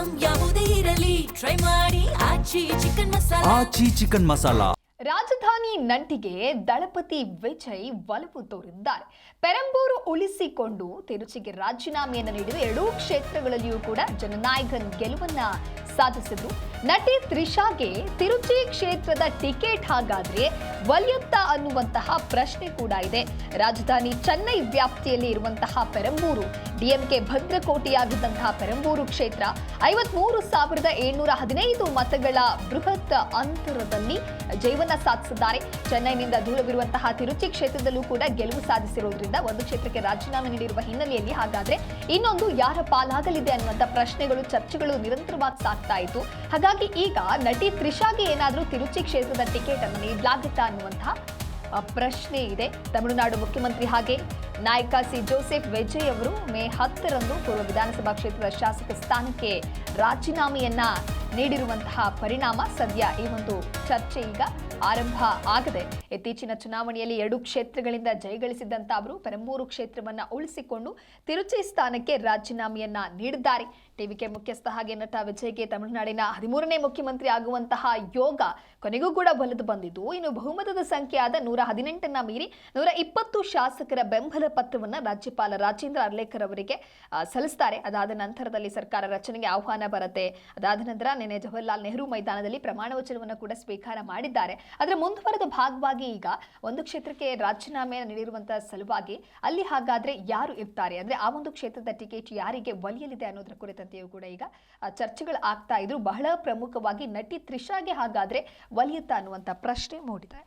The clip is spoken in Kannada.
ಐಟಂ ಯಾವುದೇ ಇರಲಿ ಟ್ರೈ ಮಾಡಿ ಆಚಿ ಚಿಕನ್ ಮಸಾಲಾ. ಆಚಿ ಚಿಕನ್ ಮಸಾಲಾ. ರಾಜಧಾನಿ ನಂಟಿಗೆ ದಳಪತಿ ವಿಜಯ್ ಒಲವು ತೋರಿದ್ದಾರೆ. ಪೆರಂಬೂರು ಉಳಿಸಿಕೊಂಡು ತಿರುಚಿಗೆ ರಾಜೀನಾಮೆಯನ್ನು ನೀಡಿದ ಎರಡೂ ಕ್ಷೇತ್ರಗಳಲ್ಲಿಯೂ ಕೂಡ ಜನನಾಯಕನ್ ಗೆಲುವನ್ನ ಸಾಧಿಸಿದ್ರು. ನಟಿ ತ್ರಿಷಾಗೆ ತಿರುಚಿ ಕ್ಷೇತ್ರದ ಟಿಕೆಟ್ ಹಾಗಾದ್ರೆ ಒಲಿಯುತ್ತಾ ಅನ್ನುವಂತಹ ಪ್ರಶ್ನೆ ಕೂಡ ಇದೆ. ರಾಜಧಾನಿ ಚೆನ್ನೈ ವ್ಯಾಪ್ತಿಯಲ್ಲಿ ಇರುವಂತಹ ಪೆರಂಬೂರು ಡಿಎಂಕೆ ಭದ್ರಕೋಟೆಯಾಗಿದ್ದಂತಹ ಪೆರಂಬೂರು ಕ್ಷೇತ್ರ 53,715 ಮತಗಳ ಬೃಹತ್ ಅಂತರದಲ್ಲಿ ಜಯವನ್ನ ಸಾಧಿಸಿದ್ದಾರೆ. ಚೆನ್ನೈನಿಂದ ದೂರವಿರುವಂತಹ ತಿರುಚಿ ಕ್ಷೇತ್ರದಲ್ಲೂ ಕೂಡ ಗೆಲುವು ಸಾಧಿಸಿರುವುದರಿಂದ ಒಂದು ಕ್ಷೇತ್ರಕ್ಕೆ ರಾಜೀನಾಮೆ ನೀಡಿರುವ ಹಿನ್ನೆಲೆಯಲ್ಲಿ ಹಾಗಾದ್ರೆ ಇನ್ನೊಂದು ಯಾರ ಪಾಲಾಗಲಿದೆ ಅನ್ನುವಂಥ ಪ್ರಶ್ನೆಗಳು ಚರ್ಚೆಗಳು ನಿರಂತರವಾಗಿ ಸಾಗ್ತಾ ಇತ್ತು. ಹಾಗಾಗಿ ಈಗ ನಟಿ ತ್ರಿಷಾಗೆ ಏನಾದರೂ ತಿರುಚಿ ಕ್ಷೇತ್ರದ ಟಿಕೆಟ್ ಅನ್ನು ನೀಡಲಾಗುತ್ತಾ ಅನ್ನುವಂತಹ ಪ್ರಶ್ನೆ ಇದೆ. ತಮಿಳುನಾಡು ಮುಖ್ಯಮಂತ್ರಿ ಹಾಗೆ ನಾಯಕ ಸಿ ಜೋಸೆಫ್ ವಿಜಯ್ ಅವರು ಮೇ 10ರಂದು ಪೂರ್ವ ವಿಧಾನಸಭಾ ಕ್ಷೇತ್ರದ ಶಾಸಕ ಸ್ಥಾನಕ್ಕೆ ರಾಜೀನಾಮೆಯನ್ನ ನೀಡಿರುವಂತಹ ಪರಿಣಾಮ ಸದ್ಯ ಈ ಒಂದು ಚರ್ಚೆ ಈಗ ಆರಂಭ ಆಗದೆ. ಇತ್ತೀಚಿನ ಚುನಾವಣೆಯಲ್ಲಿ 2 ಕ್ಷೇತ್ರಗಳಿಂದ ಜಯಗಳಿಸಿದಂತ ಅವರು ಪೆರಂಬೂರು ಕ್ಷೇತ್ರವನ್ನ ಉಳಿಸಿಕೊಂಡು ತಿರುಚಿ ಸ್ಥಾನಕ್ಕೆ ರಾಜೀನಾಮೆಯನ್ನ ನೀಡಿದ್ದಾರೆ. ಟಿವಿಕೆ ಮುಖ್ಯಸ್ಥ ಹಾಗೆ ನಟ ವಿಜಯ್ಗೆ ತಮಿಳುನಾಡಿನ 13ನೇ ಮುಖ್ಯಮಂತ್ರಿ ಆಗುವಂತಹ ಯೋಗ ಕೊನೆಗೂ ಕೂಡ ಒಲಿದು ಬಂದಿದ್ದು, ಇನ್ನು ಬಹುಮತದ ಸಂಖ್ಯೆಯಾದ 118ನ್ನ ಮೀರಿ 120 ಶಾಸಕರ ಬೆಂಬಲ ಪತ್ರವನ್ನ ರಾಜ್ಯಪಾಲ ರಾಜೇಂದ್ರ ಅರ್ಲೇಕರ್ ಅವರಿಗೆ ಸಲ್ಲಿಸ್ತಾರೆ. ಅದಾದ ನಂತರದಲ್ಲಿ ಸರ್ಕಾರ ರಚನೆಗೆ ಆಹ್ವಾನ ಬರುತ್ತೆ. ಅದಾದ ನಂತರ ನಿನ್ನೆ ಜವಾಹರ್ಲಾಲ್ ನೆಹರು ಮೈದಾನದಲ್ಲಿ ಪ್ರಮಾಣ ವಚನವನ್ನು ಕೂಡ ಸ್ವೀಕಾರ ಮಾಡಿದ್ದಾರೆ. ಅದರ ಮುಂದುವರೆದ ಭಾಗವಾಗಿ ಈಗ ಒಂದು ಕ್ಷೇತ್ರಕ್ಕೆ ರಾಜೀನಾಮೆಯನ್ನು ನೀಡಿರುವಂತಹ ಸಲುವಾಗಿ ಅಲ್ಲಿ ಹಾಗಾದ್ರೆ ಯಾರು ಇರ್ತಾರೆ, ಅಂದ್ರೆ ಆ ಒಂದು ಕ್ಷೇತ್ರದ ಟಿಕೆಟ್ ಯಾರಿಗೆ ಒಲಿಯಲಿದೆ ಅನ್ನೋದರ ಕುರಿತಂತೆಯೂ ಕೂಡ ಈಗ ಚರ್ಚೆಗಳು ಆಗ್ತಾ ಇದ್ರು. ಬಹಳ ಪ್ರಮುಖವಾಗಿ ನಟಿ ತ್ರಿಷಾಗೆ ಹಾಗಾದ್ರೆ ಒಲಿಯುತ್ತಾ ಅನ್ನುವಂಥ ಪ್ರಶ್ನೆ ಮೂಡಿದೆ.